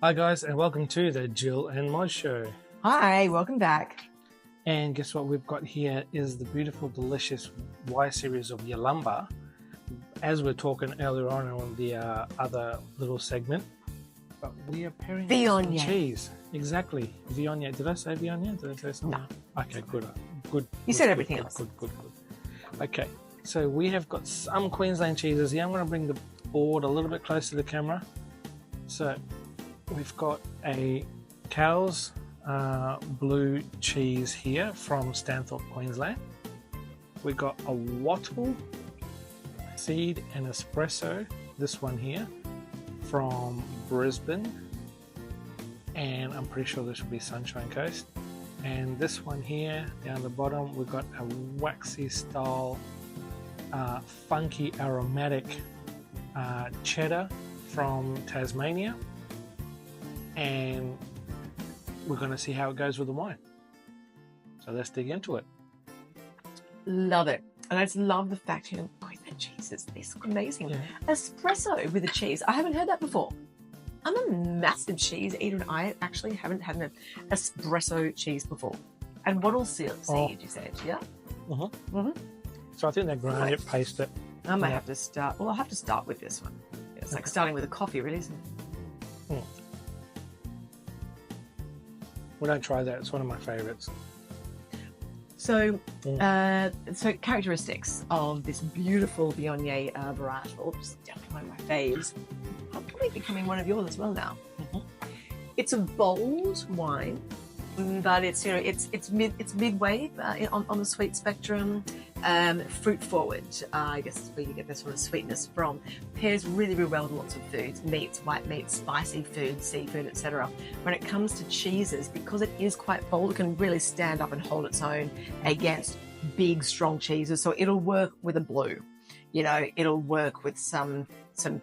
Hi guys, and welcome to the Jill and Moz show. Hi, welcome back. And guess what we've got here is the beautiful, delicious Y series of Yalumba. As we're talking earlier on the other little segment, but we are pairing Viognier. cheese. Exactly, Viognier. Did I say Viognier? Did I say something? No. Okay, good. Good. You said everything else. Good. Okay, so we have got some Queensland cheeses here. I'm going to bring the board a little bit closer to the camera. So we've got a Cow's blue cheese here from Stanthorpe, Queensland. We've got a wattle seed and espresso, this one here from Brisbane, and I'm pretty sure this will be Sunshine Coast. And this one here down the bottom, we've got a waxy style funky aromatic cheddar from Tasmania, and we're going to see how it goes with the wine. So let's dig into it. Love it. And I just love the fact, Queensland cheeses, they look amazing. Yeah. Espresso with the cheese. I haven't heard that before. I'm a massive cheese eater, and I actually haven't had an espresso cheese before. And wattle seed, you said, yeah? So I think they're grind it, paste it. I might have to start. Well, I'll have to start with this one. It's like starting with a coffee, really, isn't it? We don't try that. It's one of my favourites. So, so characteristics of this beautiful Viognier varietal, which is definitely one of my faves, probably becoming one of yours as well now. It's a bold wine, but it's midway on the sweet spectrum. Fruit forward, I guess is where you get this sort of sweetness from. Pairs really, really well with lots of foods, meats, white meat, spicy food, seafood, etc. When it comes to cheeses, because it is quite bold, it can really stand up and hold its own against big, strong cheeses. So it'll work with a blue, it'll work with some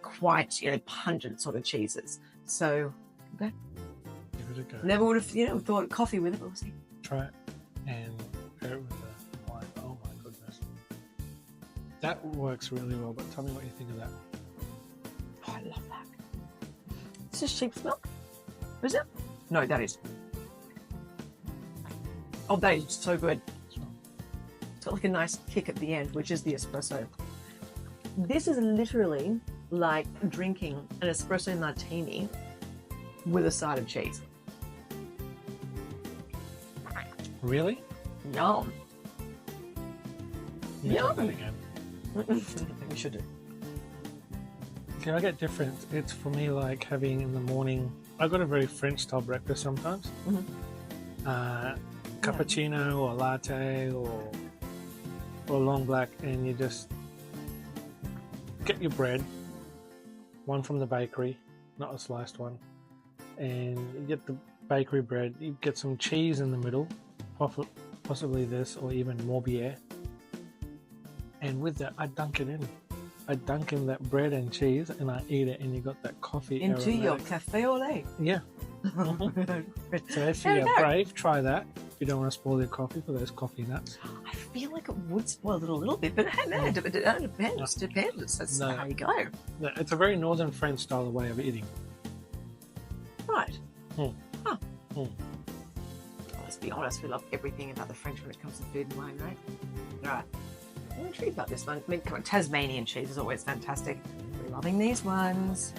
quite, pungent sort of cheeses. So, okay. Give it a go. Never would have, thought coffee with it, but we'll see. Try it and pair it with the wine. Oh my goodness. That works really well, but tell me what you think of that. Oh, I love that. This is sheep's milk? Is it? No, that is. Oh, that is so good. It's got like a nice kick at the end, which is the espresso. This is literally like drinking an espresso martini with a side of cheese. Really? Yum. Yum. That again. I think we should do. Okay, I get different. It's for me like having in the morning. I got a very French style breakfast sometimes. Cappuccino or latte or long black, and you just get your bread, one from the bakery, not a sliced one, and you get the bakery bread. You get some cheese in the middle, possibly this or even Morbier. And with that, I dunk it in. I dunk in that bread and cheese, and I eat it, and you got that coffee into aromatic. your cafe au lait. Yeah. So if you're brave, try that. If you don't want to spoil your coffee for those coffee nuts. I feel like it would spoil it a little bit, but hey, man, it depends. That's how you go. No, it's a very northern French style way of eating. Right. Let's be honest, we love everything about the French when it comes to food and wine, right? Right. I'm intrigued about this one. I mean, come on, Tasmanian cheese is always fantastic. We're loving these ones.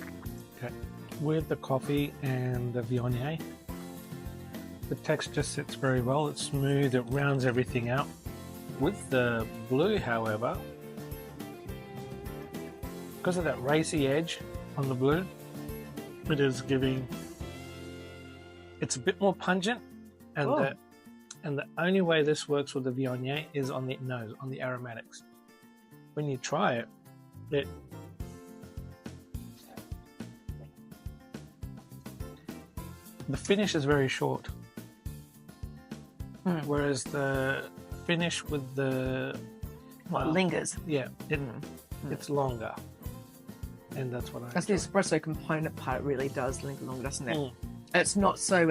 Okay. With the coffee and the Viognier, the texture sits very well. It's smooth. It rounds everything out. With the blue, however, because of that racy edge on the blue, it is giving. It's a bit more pungent, and the only way this works with the Viognier is on the nose, on the aromatics. When you try it, the finish is very short, whereas the finish with the lingers. Yeah, it's longer, and that's what I. That's the espresso component part. It really does linger longer, doesn't it? It's not so.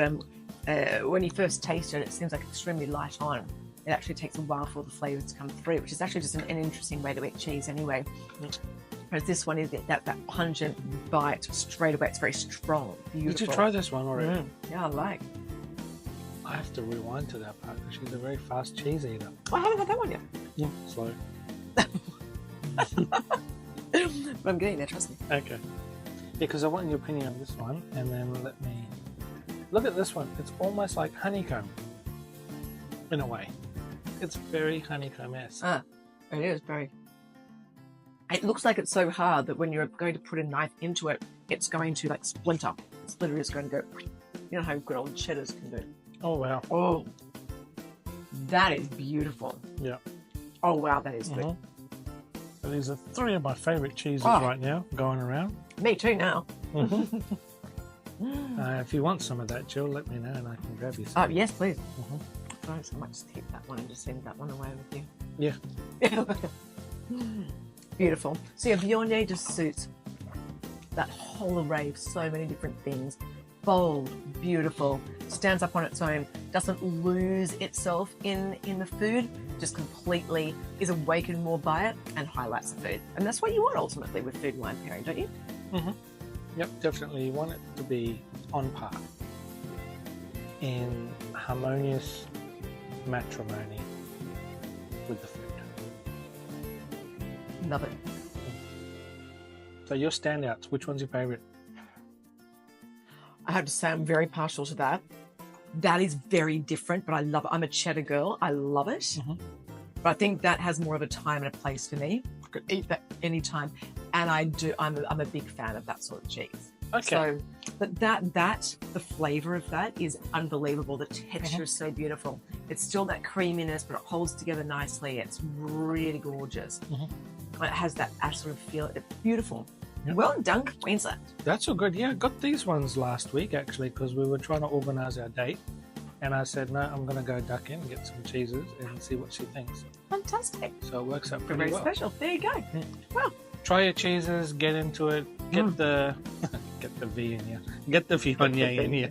When you first taste it, it seems like extremely light on. It actually takes a while for the flavours to come through, which is actually just an interesting way to eat cheese anyway. Whereas this one is that pungent bite straight away. It's very strong, beautiful. Did you try this one already? Yeah, I like. I have to rewind to that part because she's a very fast cheese eater. I haven't had that one yet. Yeah, slow. But I'm getting there, trust me. Okay. Yeah, because I want your opinion on this one, and then let me look at this one. It's almost like honeycomb, in a way. It's very honeycomb-esque. It is very. It looks like it's so hard that when you're going to put a knife into it, it's going to like splinter. It's literally just going to go. You know how good old cheddars can do. Oh wow. Oh, that is beautiful. Yeah. Oh wow, that is good. So these are 3 of my favourite cheeses right now going around. Me too now. If you want some of that, Jill, let me know and I can grab you some. Oh yes, please. Right, so I might just keep that one and just send that one away with you. Yeah. Beautiful. So your Viognier just suits that whole array of so many different things. Bold, beautiful, stands up on its own, doesn't lose itself in the food, just completely is awakened more by it and highlights the food. And that's what you want ultimately with food and wine pairing, don't you? Yep, definitely. You want it to be on par in harmonious matrimony with the food. Love it. So your standouts, which one's your favourite? I have to say I'm very partial to that. That is very different, but I love it. I'm a cheddar girl. I love it. But I think that has more of a time and a place for me. I could eat that anytime. And I'm a big fan of that sort of cheese. Okay. So, but the flavour of that is unbelievable. The texture is so beautiful. It's still that creaminess, but it holds together nicely. It's really gorgeous. It has that sort of feel. It's beautiful. Yep. Well done, Queensland. That's all good. Yeah, I got these ones last week actually because we were trying to organise our date. And I said, no, I'm going to go duck in and get some cheeses and see what she thinks. Fantastic. So it works out pretty very well. Special. There you go. Well, try your cheeses, get into it, get the get the V in you. Get the Viognier in you.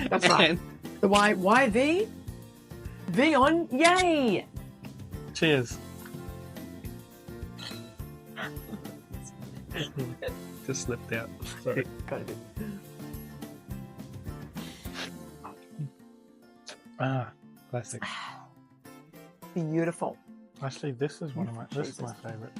That's right. The why V? V on yay! Cheers. Just slipped out. Sorry. Classic. Beautiful. Actually, this is this is my favourite.